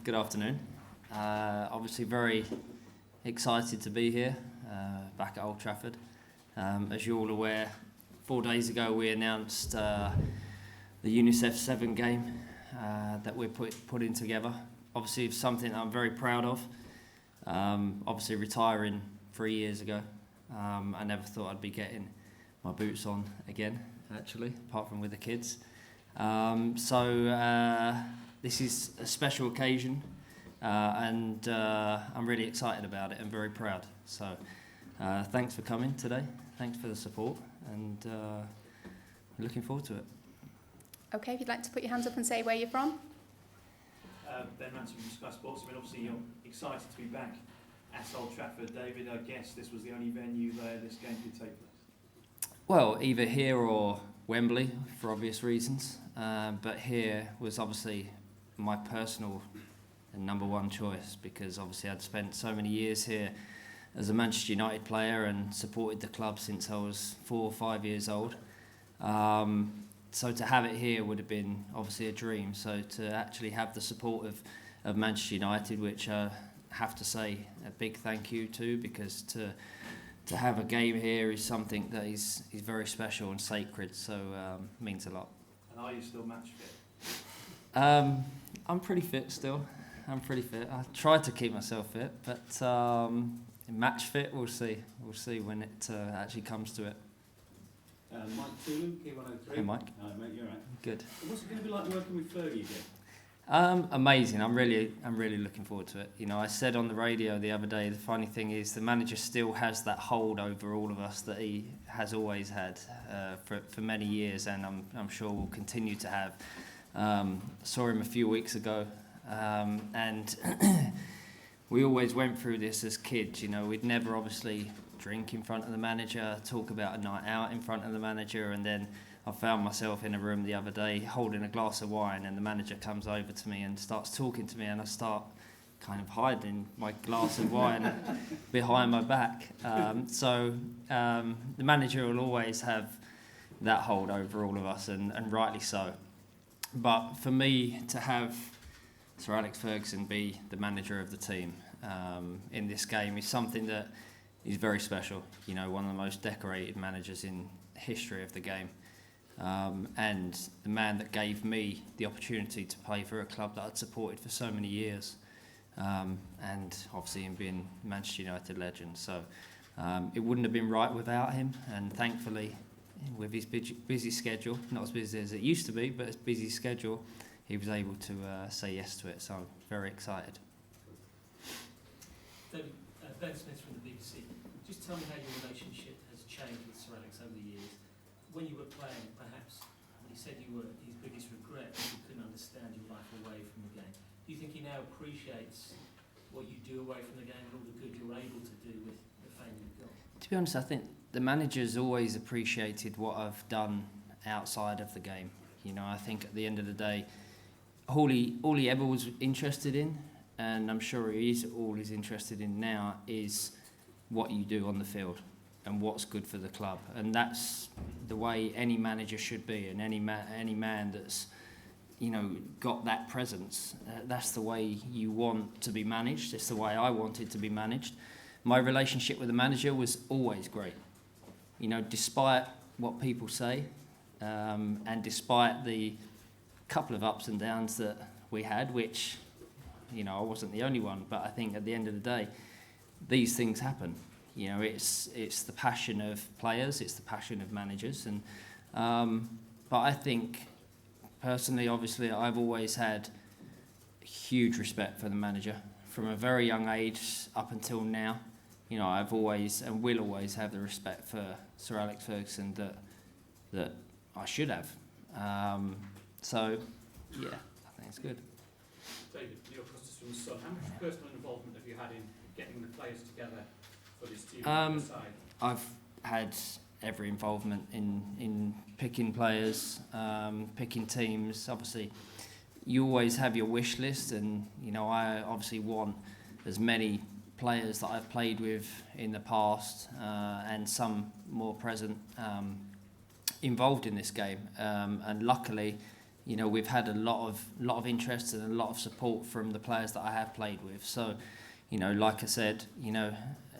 Good afternoon. Obviously very excited to be here, back at Old Trafford. As you're all aware, 4 days ago we announced the UNICEF 7 game that we're putting together. Obviously it's something I'm very proud of. Obviously retiring 3 years ago, I never thought I'd be getting my boots on again, actually, apart from with the kids. This is a special occasion, and I'm really excited about it and very proud. So thanks for coming today, thanks for the support, and looking forward to it. Okay, if you'd like to put your hands up and say where you're from. Ben Ransom from Sky Sports. I mean, obviously you're excited to be back at Old Trafford. David, I guess this was the only venue where this game could take place. Well, either here or Wembley, for obvious reasons, but here was obviously my personal and number one choice, because obviously I'd spent so many years here as a Manchester United player and supported the club since I was 4 or 5 years old. So to have it here would have been obviously a dream. So to actually have the support of Manchester United, which I have to say a big thank you to, because to have a game here is something that is very special and sacred, so means a lot. And are you still match fit? I'm pretty fit still. I'm pretty fit. I try to keep myself fit, but match fit, we'll see. We'll see when it actually comes to it. Mike Tooley, Key103. Hey, Mike. Hi, mate, you're right. Good. What's it going to be like working with Fergie again? Amazing. I'm really looking forward to it. You know, I said on the radio the other day, the funny thing is the manager still has that hold over all of us that he has always had for many years, and I'm sure will continue to have. Saw him a few weeks ago, and we always went through this as kids. You know, we'd never obviously drink in front of the manager, talk about a night out in front of the manager, and then I found myself in a room the other day holding a glass of wine, and the manager comes over to me and starts talking to me, and I start kind of hiding my glass of wine behind my back. The manager will always have that hold over all of us, and rightly so. But for me to have Sir Alex Ferguson be the manager of the team in this game is something that is very special. You know, one of the most decorated managers in history of the game. And the man that gave me the opportunity to play for a club that I'd supported for so many years, and obviously him being Manchester United legend. So it wouldn't have been right without him, and thankfully with his busy schedule, not as busy as it used to be, but his busy schedule, he was able to say yes to it, so I'm very excited. David, Ben Smith from the BBC. Just tell me how your relationship has changed with Sir Alex over the years. When you were playing, perhaps, he said you were his biggest regret that you couldn't understand your life away from the game. Do you think he now appreciates what you do away from the game and all the good you're able to do with the fame you've got? To be honest, I think the manager's always appreciated what I've done outside of the game. You know, I think at the end of the day, all he ever was interested in, and I'm sure all he's interested in now, is what you do on the field and what's good for the club. And that's the way any manager should be, and any man that's, you know, got that presence. That's the way you want to be managed. It's the way I wanted to be managed. My relationship with the manager was always great. You know, despite what people say, and despite the couple of ups and downs that we had, which, you know, I wasn't the only one, but I think at the end of the day, these things happen. You know, it's the passion of players, it's the passion of managers, and but I think personally, obviously, I've always had huge respect for the manager from a very young age up until now. You know, I've always and will always have the respect for Sir Alex Ferguson that I should have. So, yeah, I think it's good. David, Neil Custis from The Sun. How much personal involvement have you had in getting the players together for this team side? I've had every involvement in picking players, picking teams. Obviously, you always have your wish list, and you know, I obviously want as many players that I've played with in the past and some more present involved in this game, and luckily, you know, we've had a lot of interest and a lot of support from the players that I have played with. So, you know, like I said, you know,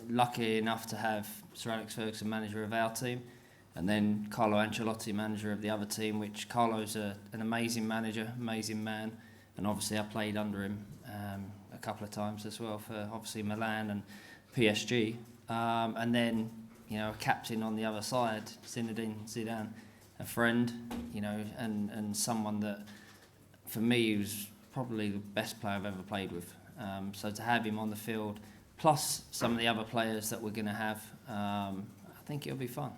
lucky enough to have Sir Alex Ferguson manager of our team, and then Carlo Ancelotti manager of the other team, which Carlo's an amazing manager, amazing man, and obviously I played under him a couple of times as well for obviously Milan and PSG, and then, you know, a captain on the other side, Zinedine Zidane, a friend, you know, and someone that for me was probably the best player I've ever played with. So to have him on the field, plus some of the other players that we're going to have, I think it'll be fun.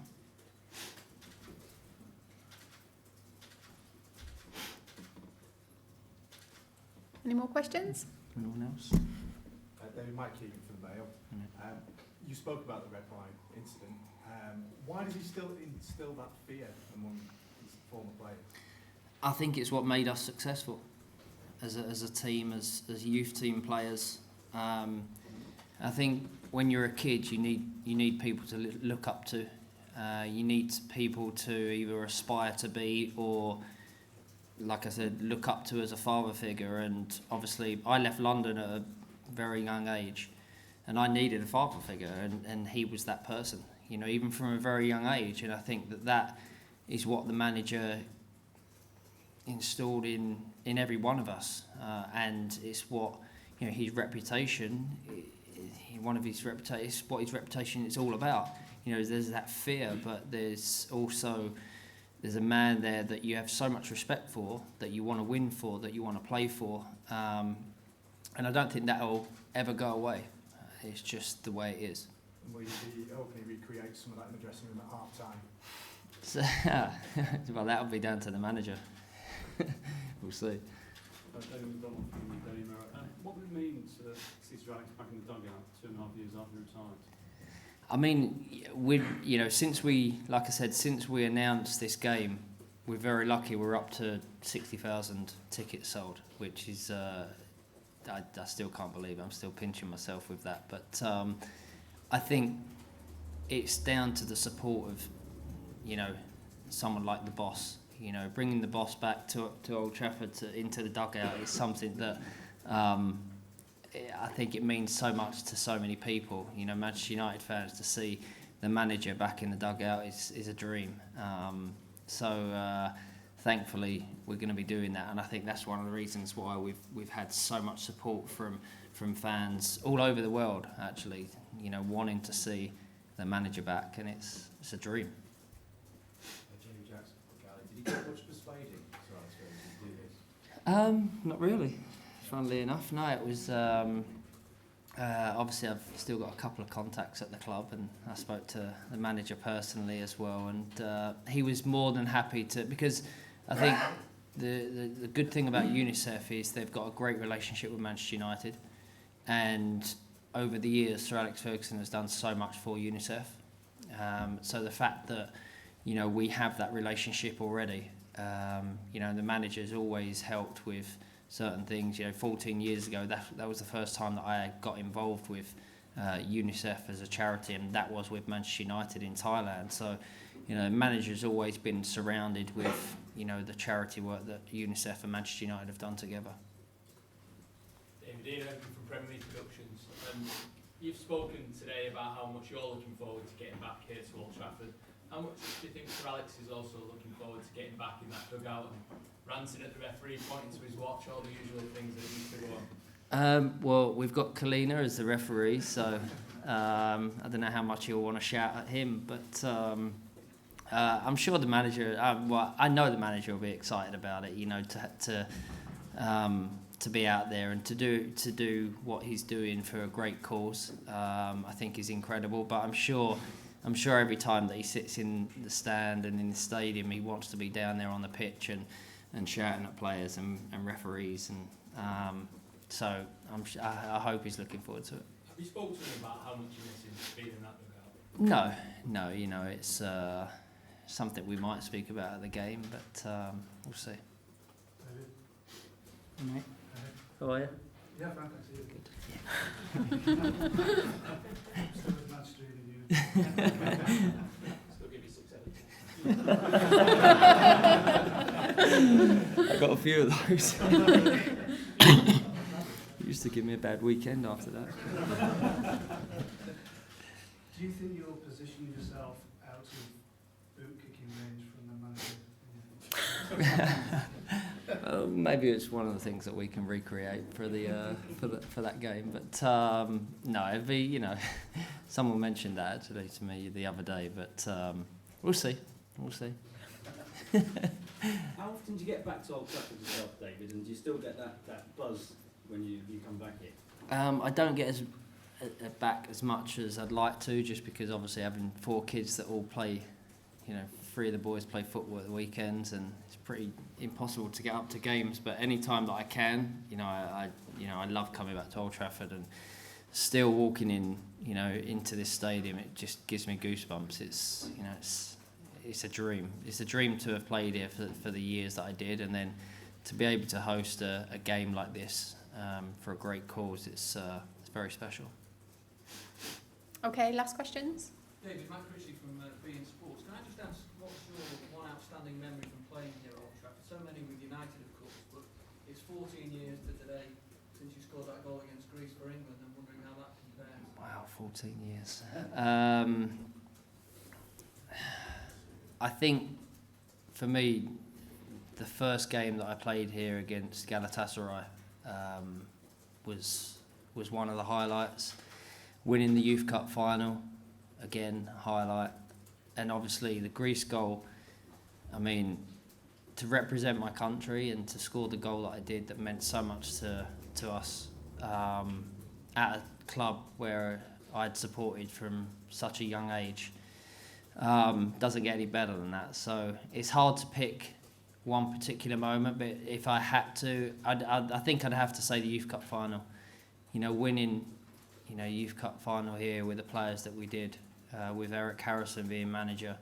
Any more questions? Anyone else? David, Mike Keegan from Vale. You spoke about the red wine incident. Why does he still instill that fear among his former players? I think it's what made us successful as a team, as youth team players. I think when you're a kid, you need people to look up to. You need people to either aspire to be or, like I said, look up to as a father figure. And obviously, I left London at a very young age, and I needed a father figure, and he was that person. You know, even from a very young age. And I think that is what the manager installed in every one of us, and it's what, you know, his reputation. One of his reputation is what his reputation is all about. You know, there's that fear, but there's a man there that you have so much respect for, that you want to win for, that you want to play for, and I don't think that'll ever go away. It's just the way it is. And will you be hoping to recreate some of that in the dressing room at half time? So, well, that'll be down to the manager. We'll see. David McDonald from Daily Mirror. What would it mean to see Sir Alex back in the dugout 2.5 years after he retired? I mean, you know, since we announced this game, we're very lucky. We're up to 60,000 tickets sold, which is I still can't believe it. I'm still pinching myself with that. But I think it's down to the support of, you know, someone like the boss. You know, bringing the boss back to Old Trafford into the dugout is something that I think it means so much to so many people. You know, Manchester United fans, to see the manager back in the dugout is a dream. So thankfully we're going to be doing that, and I think that's one of the reasons why we've had so much support from fans all over the world. Actually, you know, wanting to see the manager back, and it's a dream. Jamie Jackson, did he get much persuading Sir Alex Ferguson to do this? Not really. Funnily enough, no. It was obviously I've still got a couple of contacts at the club, and I spoke to the manager personally as well, and he was more than happy to, because I think the good thing about UNICEF is they've got a great relationship with Manchester United, and over the years Sir Alex Ferguson has done so much for UNICEF. So the fact that, you know, we have that relationship already, you know, the manager's always helped with certain things. You know, 14 years ago, that was the first time that I got involved with UNICEF as a charity, and that was with Manchester United in Thailand. So, you know, the manager's always been surrounded with, you know, the charity work that UNICEF and Manchester United have done together. David Ian from Premier League Productions. You've spoken today about how much you're looking forward to getting back here to Old Trafford. How much do you think Sir Alex is also looking forward to getting back in that dugout and ranting at the referee, pointing to his watch, all the usual things that used to go on? Well, we've got Kalina as the referee, so I don't know how much you'll want to shout at him, but I'm sure the manager. Well, I know the manager will be excited about it. You know, to be out there and to do what he's doing for a great cause. I think is incredible. But I'm sure every time that he sits in the stand and in the stadium, he wants to be down there on the pitch and shouting at players and referees, and so I hope he's looking forward to it. Have you spoken to him about how much you miss him being in that dugout? No, you know, it's something we might speak about at the game, but we'll see. David? How are you? Yeah, Frank, I see you. Good. Still with Manchester United. Still give you 6 edits. I got a few of those. Used to give me a bad weekend after that. Do you think you'll position yourself out of boot kicking range from the manager? Maybe it's one of the things that we can recreate for that game. But no, it'd be, you know, someone mentioned that actually to me the other day. But we'll see. We'll see. How often do you get back to Old Trafford yourself, David? And do you still get that buzz when you come back here? I don't get back as much as I'd like to, just because obviously having 4 kids that all play, you know, 3 of the boys play football at the weekends, and it's pretty impossible to get up to games. But any time that I can, you know, I love coming back to Old Trafford, and still walking in, you know, into this stadium, it just gives me goosebumps. It's, you know, it's a dream. It's a dream to have played here for the years that I did, and then to be able to host a game like this for a great cause, it's very special. Okay, last questions. David, Matt Critchley from beIN Sports. Can I just ask, what's your one outstanding memory from playing here at Old Trafford? So many with United, of course, but it's 14 years to today since you scored that goal against Greece for England. I'm wondering how that compares. Wow, 14 years. I think, for me, the first game that I played here against Galatasaray was one of the highlights. Winning the Youth Cup final, again, highlight. And obviously the Greece goal, I mean, to represent my country and to score the goal that I did, that meant so much to us at a club where I'd supported from such a young age. Doesn't get any better than that. So it's hard to pick one particular moment, but if I had to, I think I'd have to say the Youth Cup final. You know, winning, you know, Youth Cup final here with the players that we did, with Eric Harrison being manager,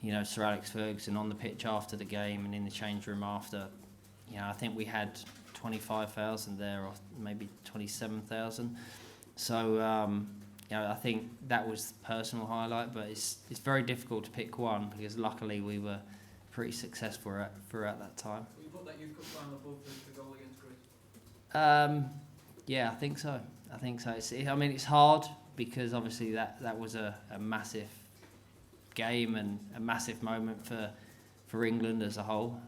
you know, Sir Alex Ferguson on the pitch after the game and in the change room after. You know, I think we had 25,000 there, or maybe 27,000. So, you know, I think that was the personal highlight, but it's very difficult to pick one, because luckily we were pretty successful throughout that time. Will you put that Youth Cup final above the goal against Greece? Yeah, I think so. I mean, it's hard, because obviously that was a massive game and a massive moment for England as a whole.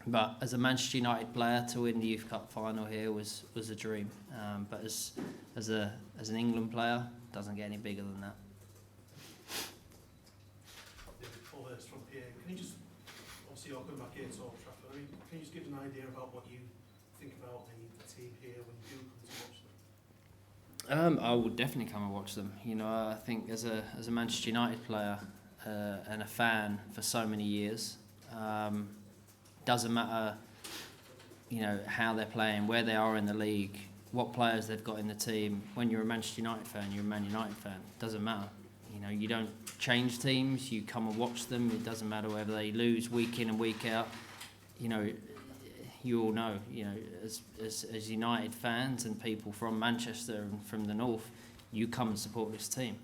But as a Manchester United player, to win the Youth Cup final here was a dream. But as an England player, it doesn't get any bigger than that. Paul Hurst from PA. Can you just, obviously you're coming back here to Old Trafford, I mean, can you just give an idea about what you think about the team here when you do come to watch them? I would definitely come and watch them. You know, I think as a Manchester United player and a fan for so many years, doesn't matter, you know, how they're playing, where they are in the league, what players they've got in the team. When you're a Manchester United fan, you're a Man United fan. Doesn't matter. You know, you don't change teams. You come and watch them. It doesn't matter whether they lose week in and week out. You know, you all know, you know, as United fans and people from Manchester and from the north, you come and support this team.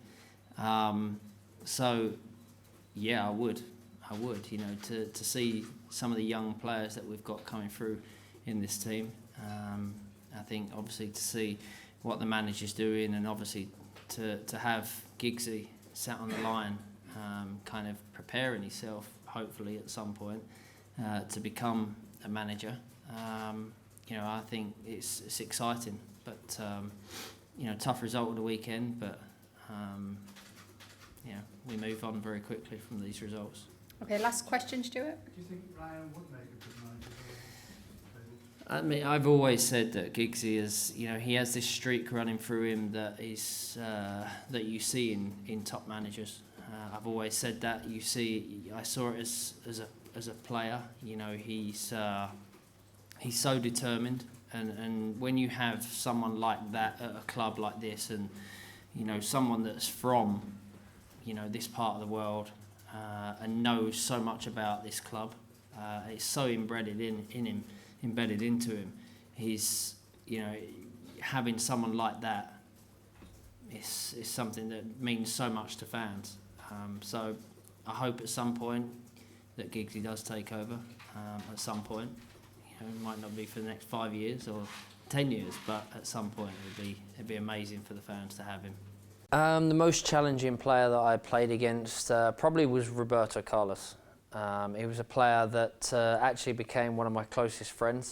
So, yeah, I would, you know, to see some of the young players that we've got coming through in this team. I think obviously to see what the manager's doing, and obviously to have Giggsy sat on the line, kind of preparing himself, hopefully at some point, to become a manager. You know, I think it's exciting, but you know, tough result of the weekend, but yeah, we move on very quickly from these results. Okay, last question, Stuart. Do you think Ryan would make a good manager? I mean, I've always said that Giggsy is, you know, he has this streak running through him that is that you see in top managers. I've always said that. I saw it as a player. You know, he's so determined, and when you have someone like that at a club like this, and you know, someone that's from, you know, this part of the world, and knows so much about this club, it's so embedded in him. Embedded into him. He's, you know, having someone like that is something that means so much to fans. So I hope at some point, that Giggsy does take over at some point. You know, it might not be for the next 5 years or 10 years, but at some point it'd be amazing for the fans to have him. The most challenging player that I played against probably was Roberto Carlos. He was a player that actually became one of my closest friends.